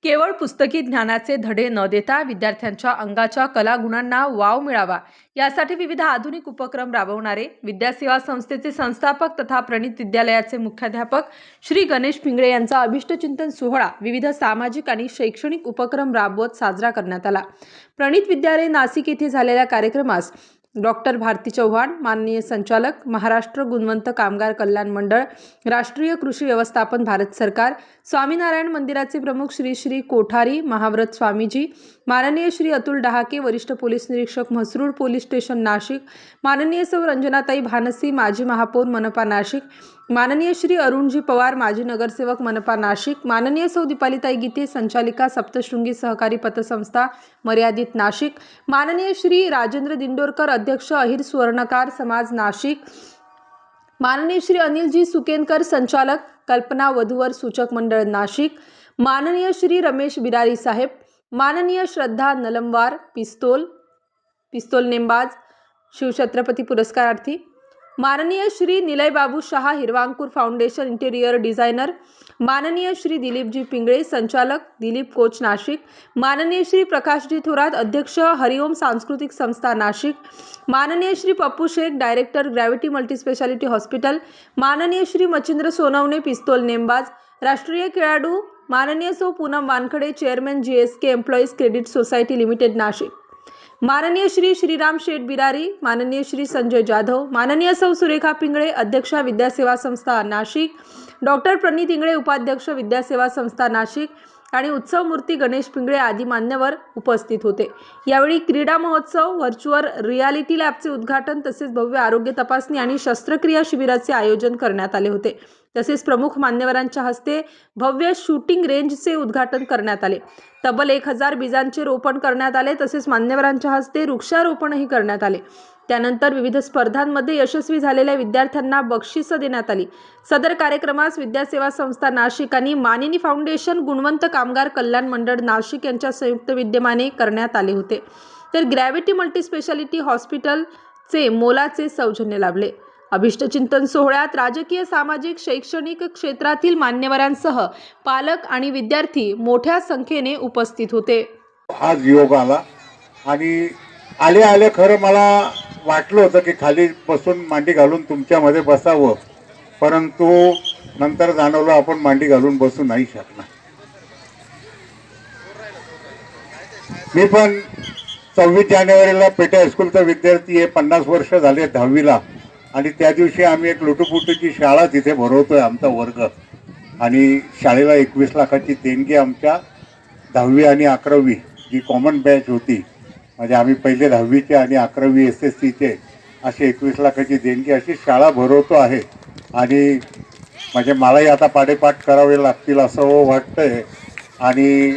केवळ पुस्तकी ज्ञानाचे धडे न देता विद्यार्थ्यांच्या अंगाच्या कलागुणांना वाव मिळावा यासाठी विविध आधुनिक उपक्रम राबवणारे विद्यासेवा संस्थेचे संस्थापक तथा प्रणित विद्यालयाचे मुख्याध्यापक श्री गणेश पिंगळे यांचा अभिष्टचिंतन सोहळा विविध सामाजिक आणि शैक्षणिक उपक्रम राबवत साजरा करण्यात आला। प्रणित विद्यालय नाशिक येथे झालेल्या कार्यक्रमास डॉक्टर भारती चौहान, माननीय संचालक, महाराष्ट्र गुणवंत कामगार कल्याण मंडळ, राष्ट्रीय कृषी व्यवस्थापन, भारत सरकार, स्वामीनारायण मंदिराचे प्रमुख श्री श्री कोठारी महाव्रत स्वामीजी, माननीय श्री अतुल डहाके, वरिष्ठ पोलीस निरीक्षक म्हसरूळ पोलीस स्टेशन नाशिक, माननीय सौ रंजनाताई भानसी, माजी महापौर मनपा नाशिक, माननीय श्री अरुणजी पवार, माजी नगरसेवक मनपा नाशिक, माननीय सौ दीपालीताई गीते, संचालिका सप्तशृंगी सहकारी पतसंस्था मर्यादित नाशिक, माननीय श्री राजेंद्र दिंडोरकर, अध्यक्ष अहिर स्वर्णकार समाज नाशिक, माननीय श्री अनिलजी सुकेनकर, संचालक कल्पना वधूवर सूचक मंडळ नाशिक, माननीय श्री रमेश बिरारी साहेब, माननीय श्रद्धा नलमवार, पिस्तोल नेमबाज शिवछत्रपती पुरस्कारार्थी, माननीय श्री निलय बाबू शहा, हिरवांकुर फाउंडेशन इंटेरियर डिझायनर, माननीय श्री दिलीपजी पिंगळे, संचालक दिलीप कोच नाशिक, माननीय श्री प्रकाशजी थोरात, अध्यक्ष हरिओम सांस्कृतिक संस्था नाशिक, माननीय Shri Pappu Shaikh, director Gravity multispeciality hospital, माननीय श्री मच्छिंद्र सोनवणे, पिस्तोल नेमबाज, राष्ट्रीय खेळाडू माननीय सौ Poonam Wankhede, chairman GSK employees credit society limited Nashik, माननीय श्री श्रीराम शेठ बिरारी, माननीय श्री संजय जाधव, माननीय सौ सुरेखा पिंगळे, अध्यक्षा विद्यासेवा संस्था नाशिक, डॉक्टर प्रणित इंगळे, उपाध्यक्ष विद्यासेवा संस्था नाशिक आणि उत्सव मूर्ती गणेश पिंगळे आदी मान्यवर उपस्थित होते। यावेळी क्रीडा महोत्सव, व्हर्च्युअल रियालिटी लॅबचे उद्घाटन तसेच भव्य आरोग्य तपासणी आणि शस्त्रक्रिया शिबिराचे आयोजन करण्यात आले होते। तसेच प्रमुख मान्यवरांच्या हस्ते भव्य शूटिंग रेंजचे उद्घाटन करण्यात आले। तब्बल 1000 बीजांचे रोपण करण्यात आले। तसेच मान्यवरांच्या हस्ते वृक्षारोपणही करण्यात आले। त्यानंतर विविध स्पर्धांमध्ये यशस्वी झालेल्या विद्यार्थ्यांना बक्षिसं देण्यात आली। सदर कार्यक्रमास विद्यासेवा संस्था नाशिक आणि मानिनी फाउंडेशन गुणवंत कामगार कल्याण मंडळ नाशिक यांच्या संयुक्त विद्यमाने करण्यात आले होते। तर ग्रॅव्हिटी मल्टीस्पेशालिटी हॉस्पिटलचे मोलाचे सौजन्य लाभले। अभिष्टचिंतन सोहळ्यात राजकीय, सामाजिक, शैक्षणिक क्षेत्रातील मान्यवरांसह पालक आणि विद्यार्थी मोठ्या संख्येने उपस्थित होते। आज योग आला आणि आले खरं मला वाटलं होतं की खाली बसून मांडी घालून तुमच्यामध्ये बसावं, परंतु नंतर जाणवलं आपण मांडी घालून बसू नाही शकणार। मी पण 26 जानेवारीला पेठे हायस्कूलचा विद्यार्थी आहे, 50 वर्ष झाले 10वीला, आणि त्या दिवशी आम्ही एक लुटुपुटीची शाळा तिथे भरवतोय आमचा वर्ग, आणि शाळेला 21 लाखाची देणगी आमच्या 10वी आणि 11वी जी कॉमन बॅच होती, म्हणजे आम्ही पहिले 10वीचे आणि 11वी SSCचे असे 21 लाखाची देणगी अशी शाळा भरवतो आहे। आणि म्हणजे मलाही आता पाडेपाठ करावे लागतील असं वाटतंय। आणि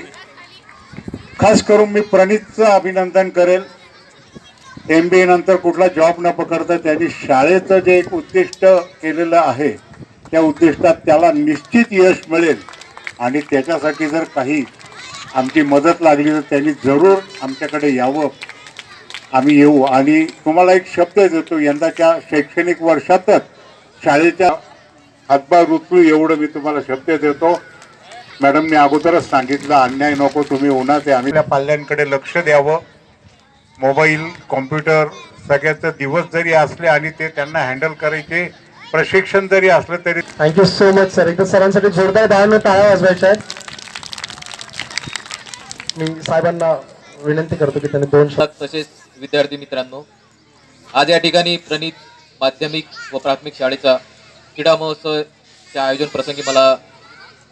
खास करून मी प्रणितचं अभिनंदन करेल। MBA नंतर कुठला जॉब न पकडता त्यांनी शाळेचं जे एक उद्दिष्ट केलेलं आहे त्या उद्दिष्टात त्याला निश्चित यश मिळेल, आणि त्याच्यासाठी जर काही आमची मदत लागली तर त्यांनी जरूर आमच्याकडे यावं, आम्ही येऊ। आणि तुम्हाला एक शब्द देतो, यंदाच्या शैक्षणिक वर्षातच शाळेच्या हातभार रुचू एवढं मी तुम्हाला शब्द देतो। मॅडम, मी अगोदरच सांगितलं, अन्याय नको, तुम्ही उन्हात आहे, आम्ही त्या पाल्यांकडे लक्ष द्यावं। मोबाईल, कॉम्प्युटर सगळ्याचे दिवस जरी असले आणि ते त्यांना हँडल करायचे प्रशिक्षण जरी असलं तरी। Thank you so much sir. एकदा सरांसाठी जोरदार टाळ्या वाजवायच्या आहेत। मी साहेबांना विनंती करतो की त्यांनी 2 शब्द। तसेच विद्यार्थी मित्रांनो, आज या ठिकाणी प्रणित माध्यमिक व प्राथमिक शाळेचा क्रीडा महोत्सवच्या आयोजन प्रसंगी मला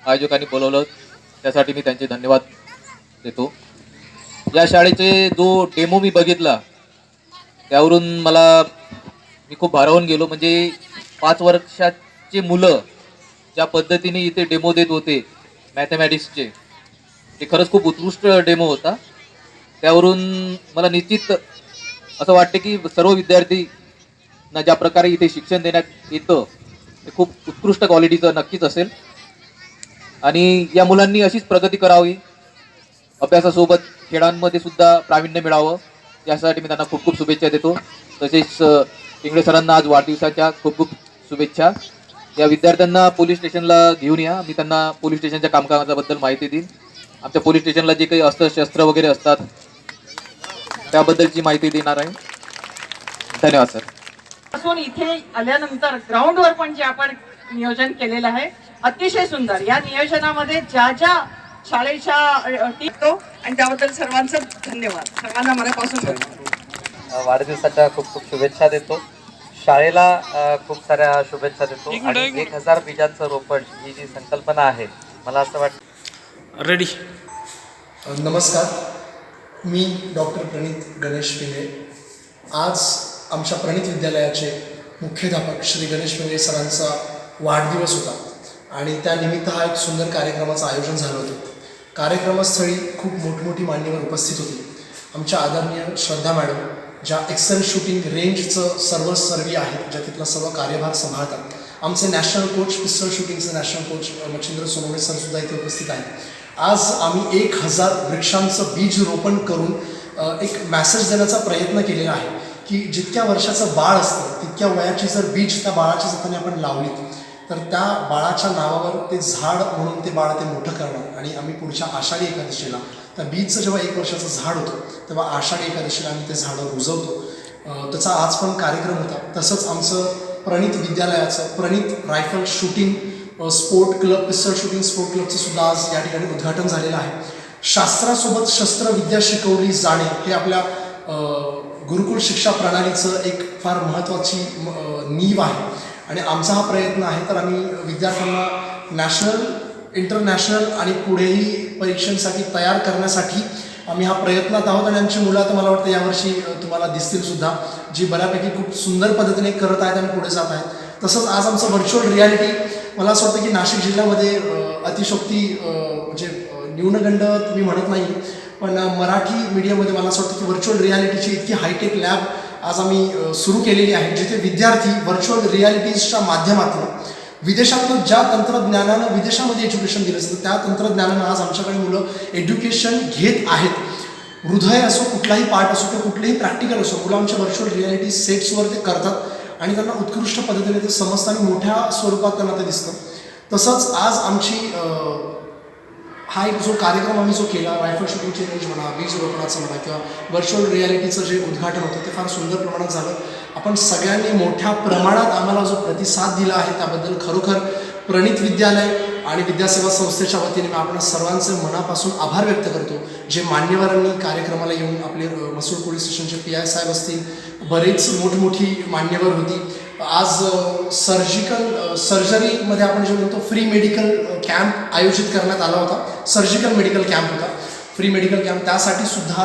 आयोजकांनी बोलवलं, त्यासाठी मी त्यांचे धन्यवाद देतो। या शाळेचे जो डेमो मी बघितला त्यावरून मी खूप भारावून गेलो। म्हणजे 5 वर्षाचे मुलं ज्या पद्धतीने इथे डेमो देत होते मॅथमॅटिक्सचे, ते खरंच खूप उत्कृष्ट डेमो होता। त्यावरून मला निश्चित असं वाटते की सर्व विद्यार्थ्यांना ज्या प्रकारे इथे शिक्षण देण्यात येतं ते खूप उत्कृष्ट क्वालिटीचं नक्कीच असेल, आणि या मुलांनी अशीच प्रगती करावी, अभ्यासासोबत खेळांमध्ये सुद्धा प्रावीण्य मिळावं, यासाठी मी त्यांना खूप खूप शुभेच्छा देतो। तसेच पिंगळे सरांना आज वाढदिवसाच्या खूप खूप शुभेच्छा। या विद्यार्थ्यांना पोलीस स्टेशनला घेऊन या, मी त्यांना पोलीस स्टेशनच्या कामकाजाबद्दल माहिती देईन। आमच्या पोलीस स्टेशनला जे काही अस्त्र शस्त्र वगैरे असतात त्याबद्दलची माहिती देणार आहे. धन्यवाद सर. पासून इथे आल्यानंतर ग्राउंडवर पण जे आपण नियोजन केलेलं आहे अतिशय सुंदर. या नियोजनामध्ये ज्या ज्या शाळेच्या टीम आणि त्याबद्दल सर्वांचं धन्यवाद. सर्वांना मनापासून धन्यवाद. वाढदिवसाच्या खूप खूप शुभेच्छा देतो. शाळेला खूप साऱ्या शुभेच्छा देतो. आणि 1000 बीजांचं रोपण ही जी संकल्पना आहे, मला असं वाटतं रेडी. नमस्कार, मी डॉक्टर प्रणित गणेश पिंगळे. आज आमच्या प्रणित विद्यालयाचे मुख्याध्यापक श्री गणेश पिंगळे सरांचा वाढदिवस होता आणि त्यानिमित्त हा एक सुंदर कार्यक्रमाचं आयोजन झालं होतं. कार्यक्रमस्थळी खूप मोठमोठी मान्यवर उपस्थित होती. आमच्या आदरणीय श्रद्धा मॅडम, ज्या एक्सेल शूटिंग रेंजचं सर्वी आहेत, ज्या तिथला सर्व कार्यभार सांभाळतात. आमचे नॅशनल कोच, पिस्टल शूटिंगचे national coach Machhindra Sonawane sir इथे उपस्थित आहेत. आज आम्ही 1000 वृक्षांचं बीज रोपण करून एक मॅसेज देण्याचा प्रयत्न केलेला आहे की जितक्या वर्षाचं बाळ असतं तितक्या वयाची जर बीज त्या बाळाच्या हाताने आपण लावलीत तर त्या बाळाच्या नावावर ते झाड म्हणून ते बाळ ते मोठं करणार. आणि आम्ही पुढच्या आषाढी एकादशीला त्या बीजचं जेव्हा 1 वर्षाचं झाड होतं तेव्हा आषाढी एकादशीला आम्ही ते झाडं रुजवतो. त्याचा आज पण कार्यक्रम होता. तसंच आमचं प्रणित विद्यालयाचं Pranit rifle shooting sport club, pistol shooting sport क्लबचं सुद्धा आज या ठिकाणी उद्घाटन झालेलं आहे. शास्त्रासोबत शस्त्रविद्या शिकवली जाणे हे आपल्या गुरुकुल शिक्षा प्रणालीचं एक फार महत्त्वाची नीव आहे आणि आमचा हा प्रयत्न आहे. तर आम्ही विद्यार्थ्यांना नॅशनल, इंटरनॅशनल आणि पुढेही परीक्षांसाठी तयार करण्यासाठी आम्ही हा प्रयत्नात आहोत. आणि आमची मुलं आता मला वाटतं यावर्षी तुम्हाला दिसतील सुद्धा, जी बऱ्यापैकी खूप सुंदर पद्धतीने करत आहेत आणि पुढे जात आहेत. तसंच आज आमचं व्हर्च्युअल रियालिटी, मला असं वाटतं की नाशिक जिल्ह्यामध्ये अतिशोक्ती म्हणजे न्यूनगंड तुम्ही म्हणत नाही, पण मराठी मीडियामध्ये मला असं वाटतं की व्हर्च्युअल रियालिटीची इतकी हायटेक लॅब आज आम्ही सुरू केलेली आहे, जिथे विद्यार्थी व्हर्च्युअल रियालिटीजच्या माध्यमातून विदेशातलं ज्या तंत्रज्ञानानं विदेशामध्ये एज्युकेशन दिलं असतं त्या तंत्रज्ञानानं आज आमच्याकडे मुलं एज्युकेशन घेत आहेत. हृदय असो, कुठलाही पार्ट असो किंवा कुठलेही प्रॅक्टिकल असो, मुलं आमच्या व्हर्च्युअल रियालिटी सेट्सवर ते करतात आणि त्यांना उत्कृष्ट पद्धतीने ते समजतं आणि मोठ्या स्वरूपात त्यांना ते दिसतं. तसंच आज आमची हा एक जो कार्यक्रम आम्ही जो केला, रायफल शूटिंगची रेंज म्हणा, बीज रोपणाचं म्हणा किंवा व्हर्च्युअल रियालिटीचं जे उद्घाटन होतं ते फार सुंदर प्रमाणात झालं. आपण सगळ्यांनी मोठ्या प्रमाणात आम्हाला जो प्रतिसाद दिला आहे त्याबद्दल खरोखर प्रणित विद्यालय आणि विद्यासेवा संस्थेच्या वतीने मी आपण सर्वांचे मनापासून आभार व्यक्त करतो. जे मान्यवरांनी कार्यक्रमाला येऊन आपले मसूड पोलीस स्टेशनचे PI साहेब असतील, बरेच मोठमोठी मान्यवर होती. आज सर्जरीमध्ये आपण जे म्हणतो फ्री मेडिकल कॅम्प आयोजित करण्यात आला होता. सर्जिकल मेडिकल कॅम्प होता, फ्री मेडिकल कॅम्प. त्यासाठी सुद्धा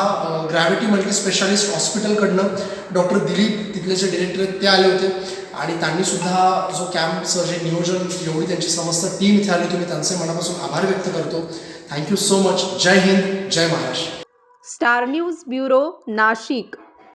ग्रॅव्हिटी मल्टी स्पेशालिस्ट हॉस्पिटलकडनं डॉक्टर दिलीप, तिथले जे डिरेक्टर आहेत ते आले होते आणि त्यांनीसुद्धा जो कॅम्पचं जे नियोजन, एवढी त्यांची समस्त टीम इथे आली होती, मी त्यांचे मनापासून आभार व्यक्त करतो. Thank you so much. जय हिंद, जय Maharashtra. Star News bureau, Nashik.